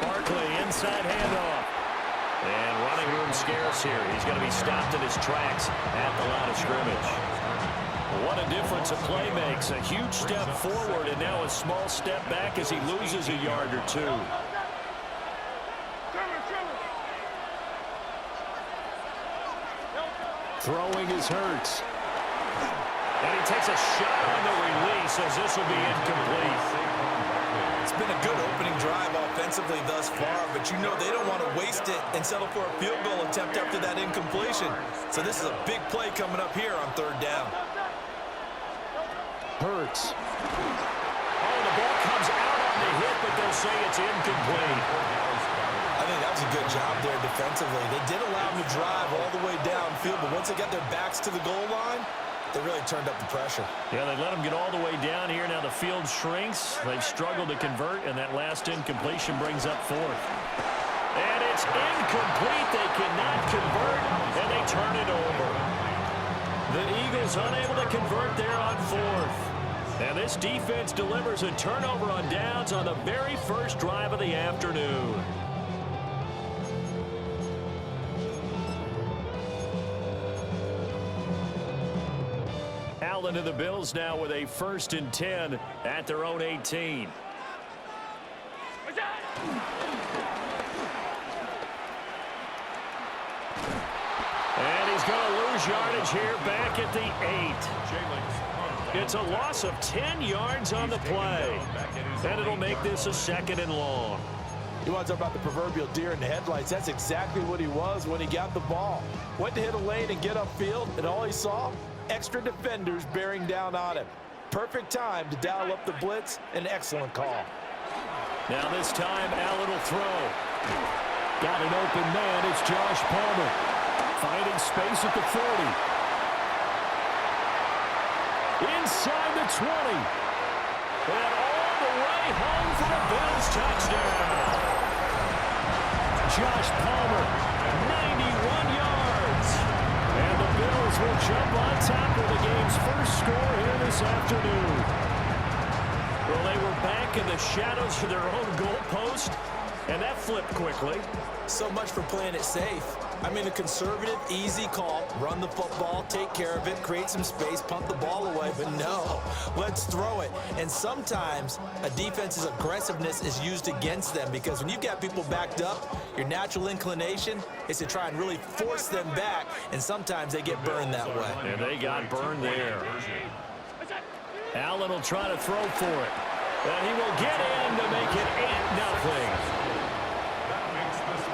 Barkley, inside handoff. And running room scarce here. He's going to be stopped in his tracks at the line of scrimmage. What a difference a play makes. A huge step forward and now a small step back as he loses a yard or two. Throwing is Hurts. And he takes a shot on the release as this will be incomplete. It's been a good opening drive offensively thus far, but you know they don't want to waste it and settle for a field goal attempt after that incompletion. So this is a big play coming up here on third down. Hurts. Oh, the ball comes out on the hit, but they'll say it's incomplete. I think that was a good job there defensively. They did allow him to drive all the way downfield, but once they got their backs to the goal line, they really turned up the pressure. Yeah, they let him get all the way down here. Now the field shrinks. They've struggled to convert, and that last incompletion brings up fourth. And it's incomplete. They cannot convert, and they turn it over. The Eagles unable to convert there on fourth. And this defense delivers a turnover on downs on the very first drive of the afternoon. Allen to the Bills now with a 1st and 10 at their own 18. And he's going to lose yardage here back at the 8. It's a loss of 10 yards on the play. And it'll make this a 2nd and long. You want to talk about the proverbial deer in the headlights. That's exactly what he was when he got the ball. Went to hit a lane and get upfield, and all he saw, extra defenders bearing down on him. Perfect time to dial up the blitz. An excellent call. Now this time, Allen will throw. Got an open man. It's Josh Palmer. Finding space at the 40. Inside the 20. And all the way home for the Bills touchdown. Josh Palmer, 91 yards. And the Bills will jump on top of the game's first score here this afternoon. Well, they were back in the shadows of their own goalpost, and that flipped quickly. So much for playing it safe. I mean, a conservative, easy call, run the football, take care of it, create some space, punt the ball away, but no, let's throw it. And sometimes a defense's aggressiveness is used against them because when you've got people backed up, your natural inclination is to try and really force them back, and sometimes they get burned that way. And they got burned there. Allen will try to throw for it. And he will get in to make it 8-0.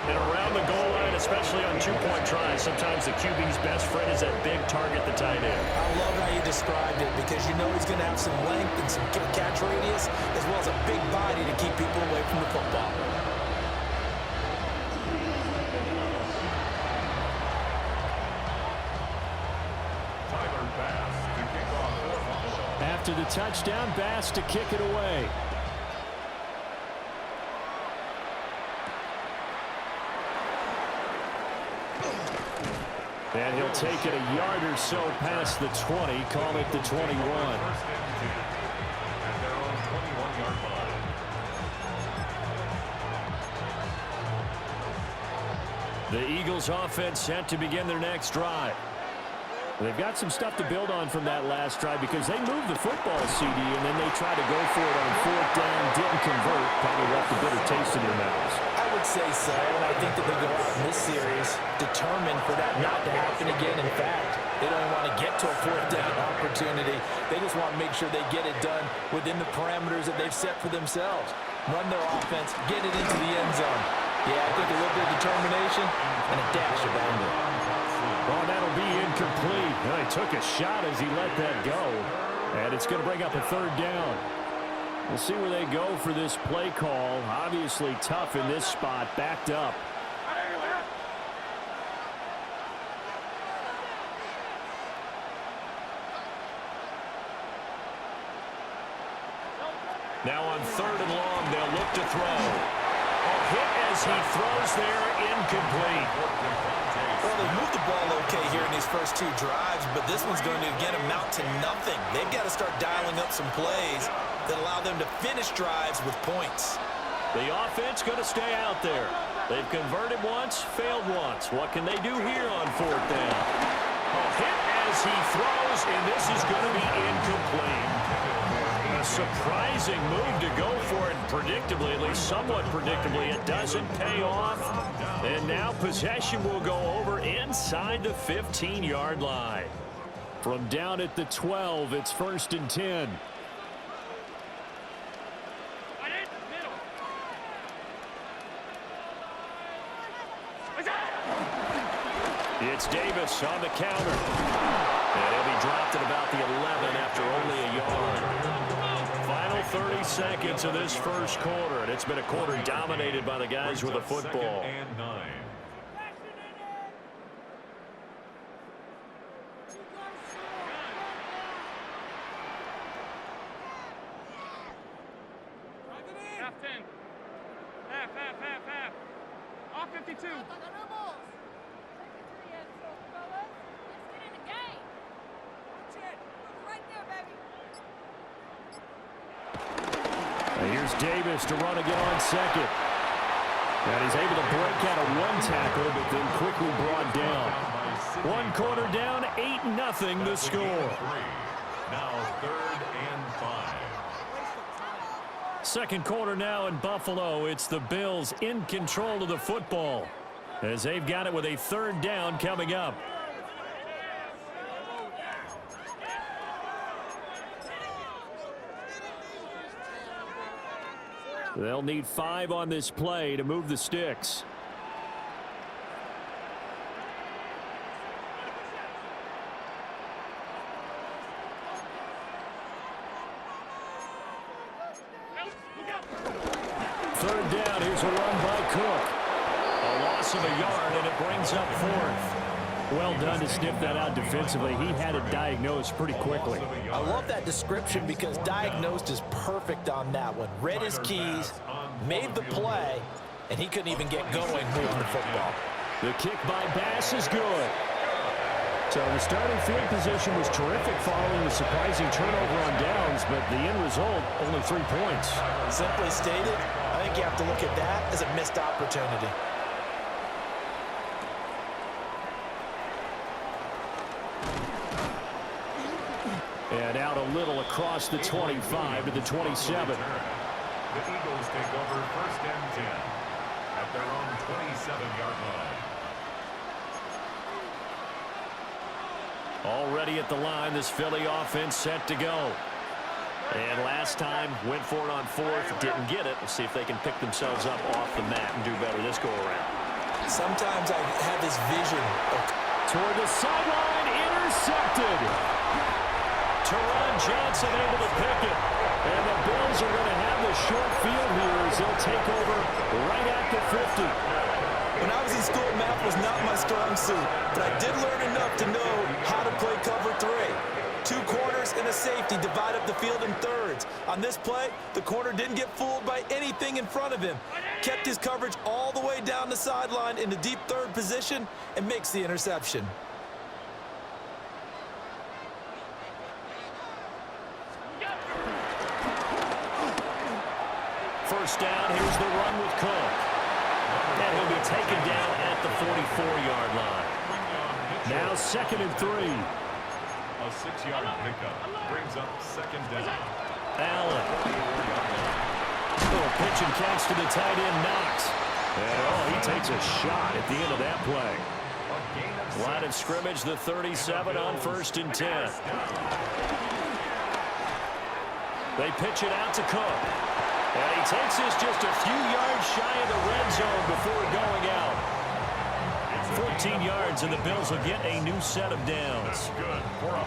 And around the goal line, especially on two-point tries, sometimes the QB's best friend is that big target, the tight end. I love how you described it because you know he's going to have some length and some catch radius as well as a big body to keep people away from the football. After the touchdown, Bass to kick it away. And he'll take it a yard or so past the 20, call it the 21. The Eagles offense set to begin their next drive. They've got some stuff to build on from that last drive because they moved the football, CD, and then they tried to go for it on 4th down, didn't convert, probably left a bitter taste in their mouths. I would say so, and I think that they go out in this series determined for that not to happen again. In fact, they don't want to get to a 4th down opportunity. They just want to make sure they get it done within the parameters that they've set for themselves. Run their offense, get it into the end zone. Yeah, I think a little bit of determination and a dash of anger. Well, that'll be incomplete. Well, he took a shot as he let that go. And it's going to bring up a 3rd down. We'll see where they go for this play call. Obviously tough in this spot, backed up. Now on 3rd and long, they'll look to throw. A hit as he throws there, incomplete. Well, they've moved the ball okay here in these first 2 drives, but this one's going to, again, amount to nothing. They've got to start dialing up some plays that allow them to finish drives with points. The offense going to stay out there. They've converted once, failed once. What can they do here on fourth down? A hit as he throws, and this is going to be incomplete. A surprising move to go for it, predictably, at least somewhat predictably. It doesn't pay off. And now possession will go over inside the 15-yard line. From down at the 12, it's 1st and 10. It's Davis on the counter. And he'll be dropped at about the 11 after only a yard. Final 30 seconds of this first quarter, and it's been a quarter dominated by the guys with the football. And 9. Half 10. Half. Off 52. Here's Davis to run again on second. And he's able to break out of one tackle, but then quickly brought down. One quarter down, 8-0 the score. Now 3rd and 5. Second quarter now in Buffalo. It's the Bills in control of the football as they've got it with a 3rd down coming up. They'll need 5 on this play to move the sticks. Third down, here's a run by Cook. A loss of a yard, and it brings up 4th. Well done to sniff that out defensively. He had it diagnosed pretty quickly. I love that description because diagnosed is perfect on that one. Read his keys, made the play, and he couldn't even get going moving the football. The kick by Bass is good. So the starting field position was terrific following the surprising turnover on downs, but the end result, only 3 points. Simply stated, I think you have to look at that as a missed opportunity. And out a little across the 25 to the 27. The Eagles take over 1st and 10 at their own 27-yard line. Already at the line, this Philly offense set to go. And last time, went for it on 4th, didn't get it. We'll see if they can pick themselves up off the mat and do better this go-around. Sometimes I have this vision of toward the sideline, intercepted. Teron Johnson able to pick it. And the Bills are going to have the short field here as they'll take over right at the 50. When I was in school, math was not my strong suit, but I did learn enough to know how to play cover 3. 2 corners and a safety divide up the field in thirds. On this play, the corner didn't get fooled by anything in front of him. Kept his coverage all the way down the sideline in the deep 3rd position and makes the interception. First down, here's the run with Cook. And he'll be taken down at the 44-yard line. Now 2nd and 3. A 6-yard pickup brings up 2nd down. Allen. Little pitch and catch to the tight end, Knox. And he takes a shot at the end of that play. Line of scrimmage, the 37 on 1st and 10. They pitch it out to Cook. And he takes this just a few yards shy of the red zone before going out. 14 yards, and the Bills will get a new set of downs.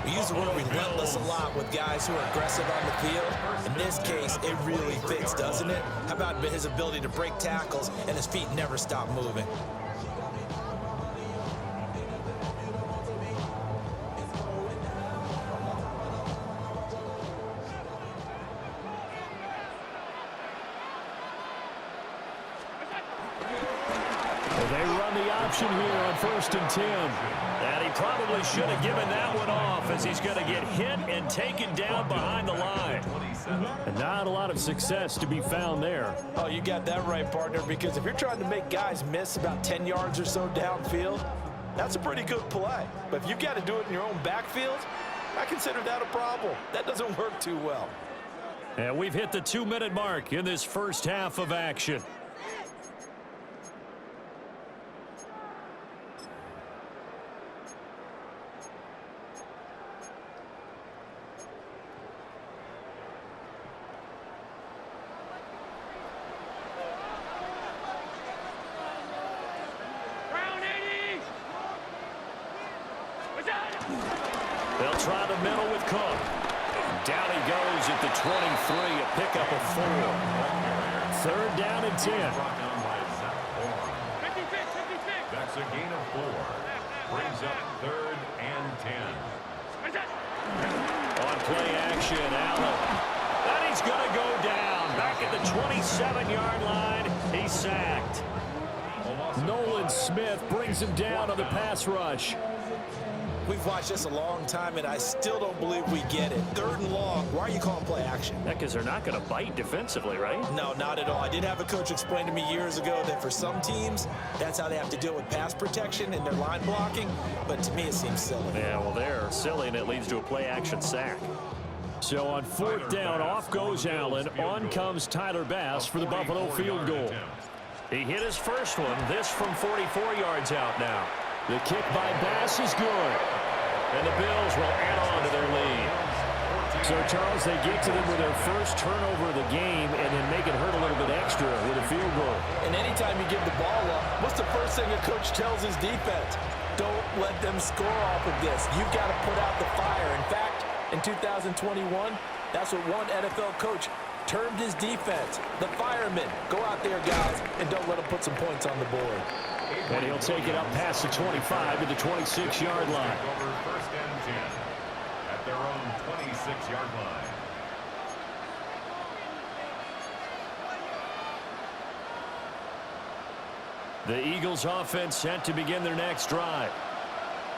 We use the word relentless a lot with guys who are aggressive on the field. In this case, it really fits, doesn't it? How about his ability to break tackles and his feet never stop moving? Well, they run the option here on 1st and 10. And he probably should have given that one off as he's going to get hit and taken down behind the line. And not a lot of success to be found there. Oh, you got that right, partner, because if you're trying to make guys miss about 10 yards or so downfield, that's a pretty good play. But if you've got to do it in your own backfield, I consider that a problem. That doesn't work too well. And we've hit the 2-minute mark in this first half of action. They'll try the middle with Cook. Down he goes at the 23, a pickup of 4. 3rd down and 10. 56. That's a gain of 4. Brings up 3rd and 10. On play action, Allen. And he's going to go down. Back at the 27-yard line, he's sacked. Nolan Smith brings him down on the pass rush. We've watched this a long time, and I still don't believe we get it. 3rd and long. Why are you calling play action? Because they're not going to bite defensively, right? No, not at all. I did have a coach explain to me years ago that for some teams, that's how they have to deal with pass protection and their line blocking. But to me, it seems silly. Yeah, well, they're silly, and it leads to a play action sack. So on 4th down, off goes Allen. On comes Tyler Bass for the Buffalo field goal. He hit his first one. This from 44 yards out now. The kick by Bass is good. And the Bills will add on to their lead. So, Charles, they get to them with their first turnover of the game and then make it hurt a little bit extra with a field goal. And anytime you give the ball up, what's the first thing a coach tells his defense? Don't let them score off of this. You've got to put out the fire. In fact, in 2021, that's what one NFL coach termed his defense. The firemen. Go out there, guys, and don't let them put some points on the board. And he'll take it up past the 25 to the 26-yard line. Over 1st and 10 at their own 26-yard line. The Eagles offense set to begin their next drive.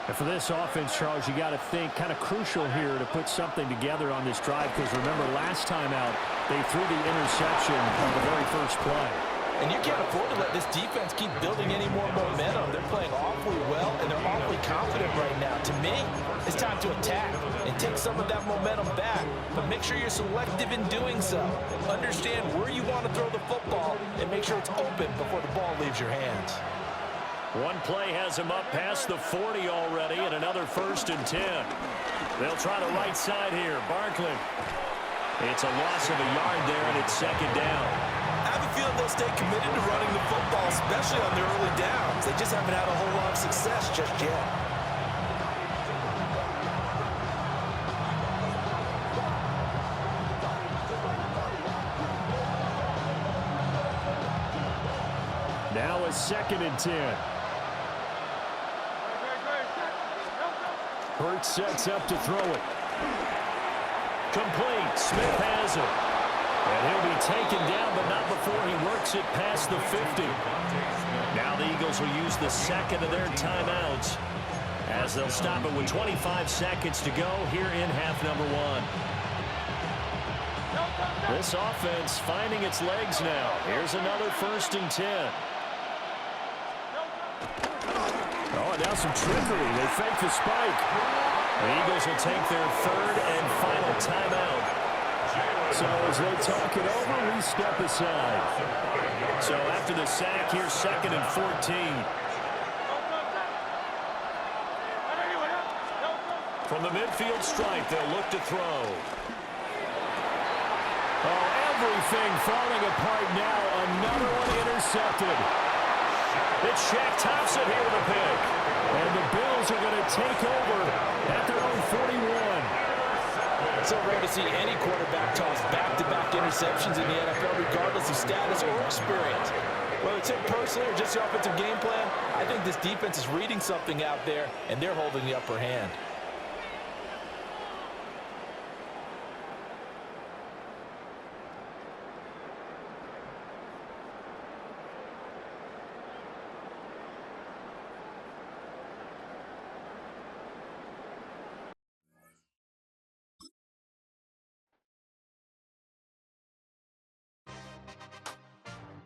And for this offense, Charles, you got to think kind of crucial here to put something together on this drive, because remember last time out they threw the interception on the very first play. And you can't afford to let this defense keep building any more momentum. They're playing awfully well, and they're awfully confident right now. To me, it's time to attack and take some of that momentum back. But make sure you're selective in doing so. Understand where you want to throw the football and make sure it's open before the ball leaves your hands. One play has him up past the 40 already, and another 1st and 10. They'll try the right side here. Barkley. It's a loss of a yard there, and it's 2nd down. I have a feeling they'll stay committed to running the football, especially on their early downs. They just haven't had a whole lot of success just yet. Now a 2nd and 10. Hurts sets up to throw it. Complete. Smith has it. And he'll be taken down, but not before he works it past the 50. Now the Eagles will use the 2nd of their timeouts as they'll stop it with 25 seconds to go here in half number 1. This offense finding its legs now. Here's another 1st and 10. Oh, and now some trickery. They fake the spike. The Eagles will take their 3rd and final timeout. So as they talk it over, we step aside. So after the sack, here's 2nd and 14. From the midfield stripe, they'll look to throw. Oh, everything falling apart now. Another one intercepted. It's Shaq Thompson here with a pick. And the Bills are going to take over at their own 41. It's so rare to see any quarterback toss back-to-back interceptions in the NFL, regardless of status or experience. Whether it's him personally or just the offensive game plan, I think this defense is reading something out there, and they're holding the upper hand.